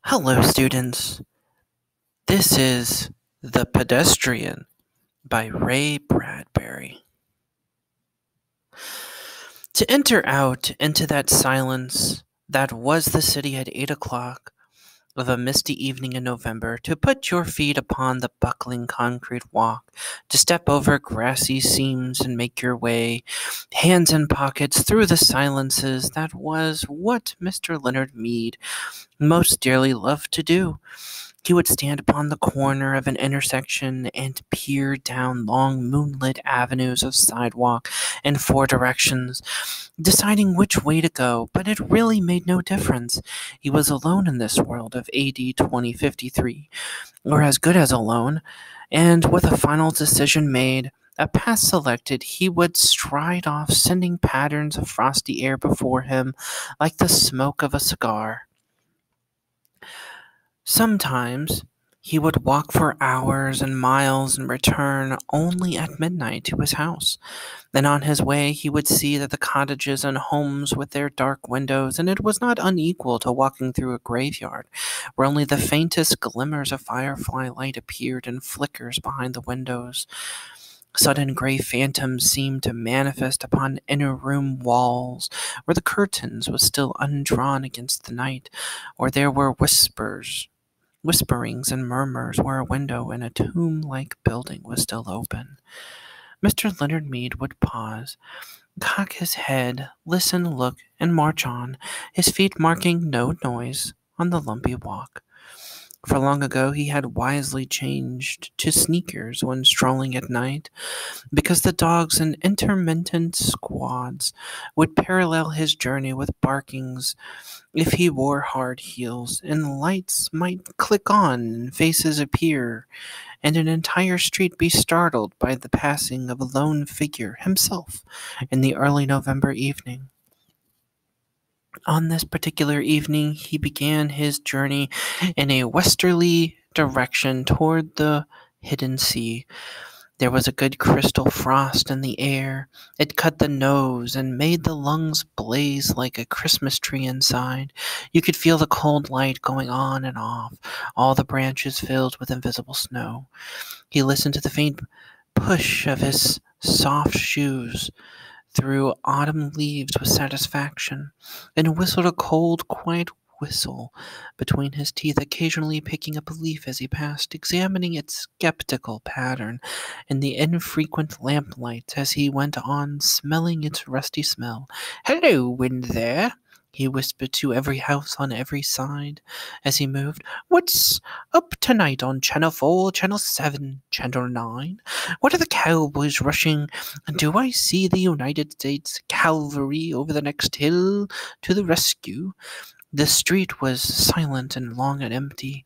Hello, students. This is The Pedestrian by Ray Bradbury. To enter out into that silence that was the city at 8 o'clock of a misty evening in November, to put your feet upon the buckling concrete walk, to step over grassy seams and make your way, hands in pockets, through the silences, that was what Mr. Leonard Mead most dearly loved to do. He would stand upon the corner of an intersection and peer down long moonlit avenues of sidewalk in four directions, deciding which way to go, but it really made no difference. He was alone in this world of AD 2053, or as good as alone, and with a final decision made, a path selected, he would stride off, sending patterns of frosty air before him like the smoke of a cigar. Sometimes he would walk for hours and miles and return only at midnight to his house. Then on his way he would see that the cottages and homes with their dark windows, and it was not unequal to walking through a graveyard, where only the faintest glimmers of firefly light appeared in flickers behind the windows. Sudden gray phantoms seemed to manifest upon inner room walls, where the curtains was still undrawn against the night, or there were whisperings and murmurs where a window in a tomb-like building was still open. Mr. Leonard Mead would pause, cock his head, listen, look, and march on, his feet marking no noise on the lumpy walk. For long ago he had wisely changed to sneakers when strolling at night, because the dogs in intermittent squads would parallel his journey with barkings if he wore hard heels, and lights might click on and faces appear, and an entire street be startled by the passing of a lone figure, himself, in the early November evening. On this particular evening he began his journey in a westerly direction toward the hidden sea. There was a good crystal frost in the air. It cut the nose and made the lungs blaze like a Christmas tree inside. You could feel the cold light going on and off, all the branches filled with invisible snow. He listened to the faint push of his soft shoes through autumn leaves with satisfaction, and whistled a cold, quiet whistle between his teeth, occasionally picking up a leaf as he passed, examining its skeptical pattern in the infrequent lamplight as he went on, smelling its rusty smell. "Hello, wind there," he whispered to every house on every side as he moved. "What's up tonight on Channel 4, Channel 7, Channel 9? What are the cowboys rushing? Do I see the United States cavalry over the next hill to the rescue?" The street was silent and long and empty,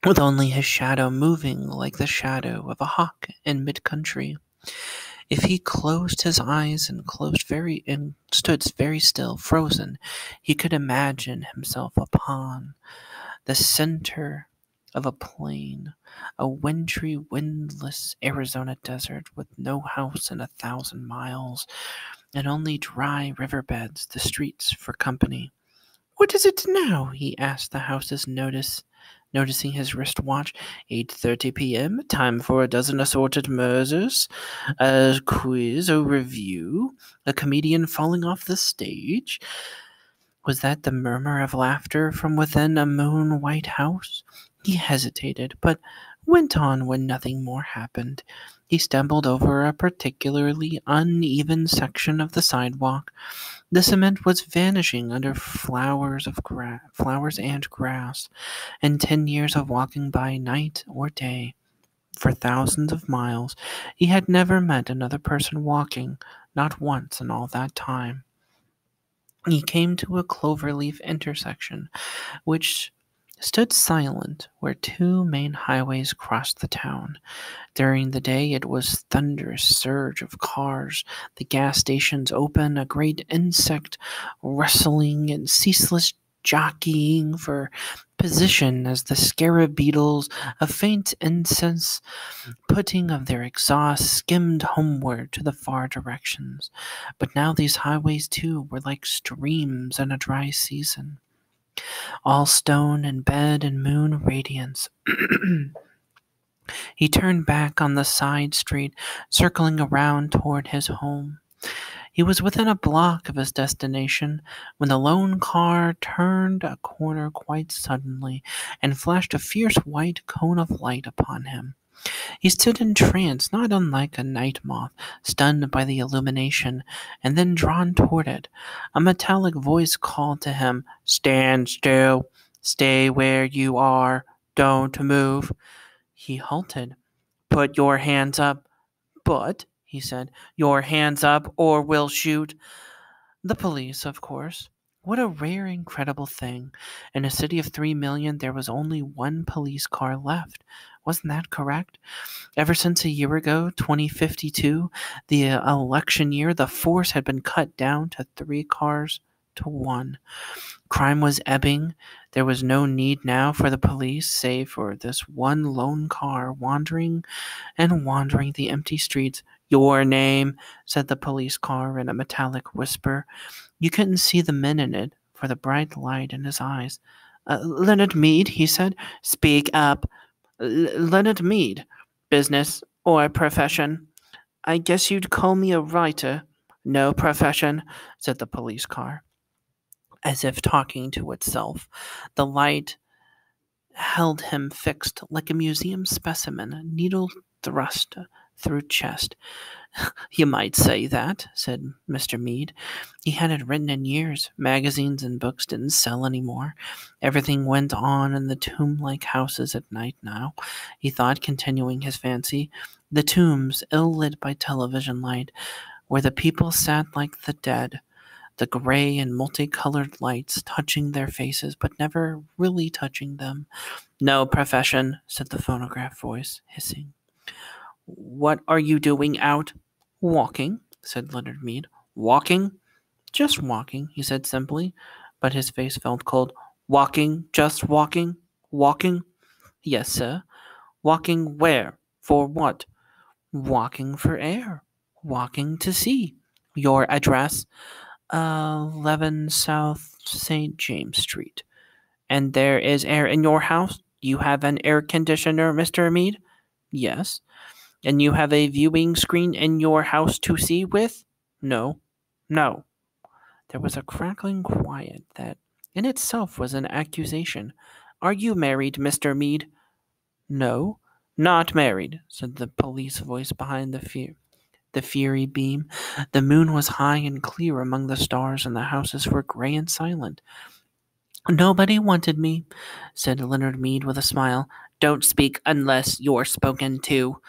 with only his shadow moving like the shadow of a hawk in mid-country. If he closed his eyes and stood very still, frozen, he could imagine himself upon the center of a plain, a wintry, windless Arizona desert with no house in 1,000 miles, and only dry riverbeds, the streets, for company. "What is it now?" he asked the houses, noticing his wristwatch. 8:30 p.m., time for a dozen assorted murders, a quiz, a review, a comedian falling off the stage. Was that the murmur of laughter from within a moon-white house? He hesitated, but went on when nothing more happened. He stumbled over a particularly uneven section of the sidewalk. The cement was vanishing under flowers and grass, and 10 years of walking by night or day, for thousands of miles, he had never met another person walking, not once in all that time. He came to a cloverleaf intersection, which stood silent where two main highways crossed the town. During the day it was thunderous surge of cars, the gas stations open, a great insect rustling and ceaseless jockeying for position as the scarab beetles, a faint incense putting of their exhaust, skimmed homeward to the far directions. But now these highways too were like streams in a dry season. all stone and bed and moon radiance. He turned back on the side street, circling around toward his home. He was within a block of his destination when the lone car turned a corner quite suddenly and flashed a fierce white cone of light upon him. He stood entranced, not unlike a night moth, stunned by the illumination, and then drawn toward it. A metallic voice called to him, "Stand still. Stay where you are. Don't move." He halted. "Put your hands up." "But," he said, "your hands up or we'll shoot." The police, of course. What a rare, incredible thing. In a city of 3 million, there was only one police car left. Wasn't that correct? Ever since a year ago, 2052, the election year, the force had been cut down to 3 cars to 1. Crime was ebbing. There was no need now for the police, save for this one lone car wandering and wandering the empty streets. "Your name," said the police car in a metallic whisper. You couldn't see the men in it for the bright light in his eyes. "Leonard Mead," he said. "Speak up." "Leonard Mead. Business or profession?" "I guess you'd call me a writer." "No profession," said the police car, as if talking to itself. The light held him fixed like a museum specimen, needle thrust through chest. "You might say that," said Mr. Mead. He hadn't written in years. Magazines and books didn't sell anymore. Everything went on in the tomb-like houses at night now, he thought, continuing his fancy. The tombs, ill-lit by television light, where the people sat like the dead, the gray and multicolored lights touching their faces but never really touching them. "No profession," said the phonograph voice, hissing. "What are you doing out?" "Walking," said Leonard Mead. "Walking?" "Just walking," he said simply, but his face felt cold. "Walking, just walking? Walking?" "Yes, sir." "Walking where? For what?" "Walking for air. Walking to see." "Your address?" 11 South St. James Street." "And there is air in your house? You have an air conditioner, Mr. Mead?" "Yes." "And you have a viewing screen in your house to see with?" "No." "No." There was a crackling quiet that in itself was an accusation. "Are you married, Mr. Mead?" "No." "Not married," said the police voice behind the fiery beam. The moon was high and clear among the stars, and the houses were gray and silent. "Nobody wanted me," said Leonard Mead with a smile. "Don't speak unless you're spoken to."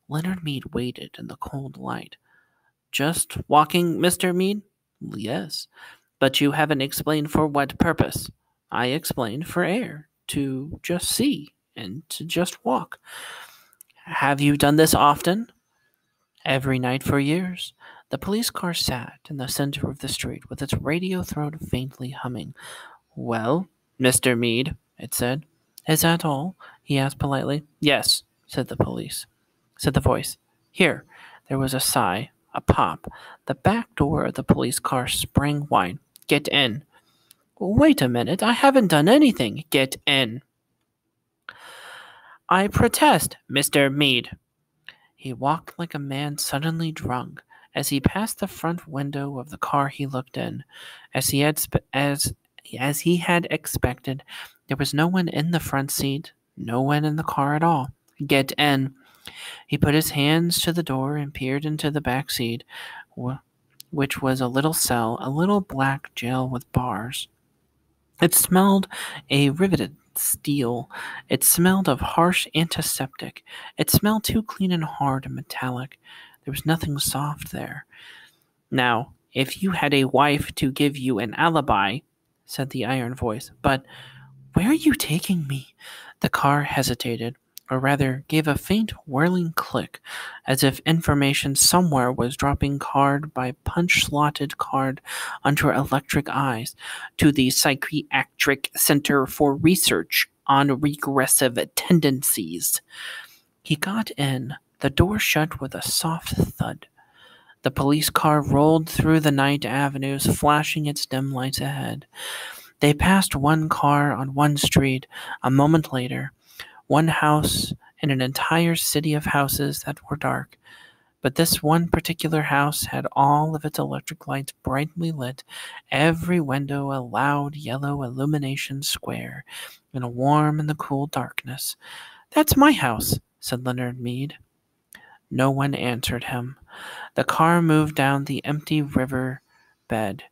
Leonard Mead waited in the cold light. "Just walking, Mr. Mead?" "Yes." "But you haven't explained for what purpose." "I explained for air, to just see, and to just walk." "Have you done this often?" "Every night for years." The police car sat in the center of the street with its radio throat faintly humming. "Well, Mr. Mead," it said. "Is that all?" he asked politely. "Yes," said the voice. "Here." There was a sigh, a pop. The back door of the police car sprang wide. "Get in." "Wait a minute. I haven't done anything." "Get in." "I protest, Mr. Mead." He walked like a man suddenly drunk. As he passed the front window of the car, he looked in. As he had expected, there was no one in the front seat, no one in the car at all. "Get in." He put his hands to the door and peered into the back seat, which was a little cell, a little black jail with bars. It smelled a riveted steel. It smelled of harsh antiseptic. It smelled too clean and hard and metallic. There was nothing soft there. "Now, if you had a wife to give you an alibi," said the iron voice. "But where are you taking me?" The car hesitated, or rather gave a faint whirling click, as if information somewhere was dropping card by punch-slotted card under electric eyes. "To the Psychiatric Center for Research on Regressive Tendencies." He got in. The door shut with a soft thud. The police car rolled through the night avenues, flashing its dim lights ahead. They passed one car on one street. A moment later, one house in an entire city of houses that were dark. But this one particular house had all of its electric lights brightly lit, every window a loud yellow illumination square, in a warm and the cool darkness. "That's my house," said Leonard Mead. No one answered him. The car moved down the empty river bed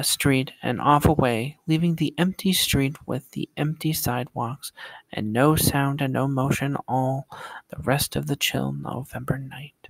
street and off away, leaving the empty street with the empty sidewalks, and no sound and no motion all the rest of the chill November night.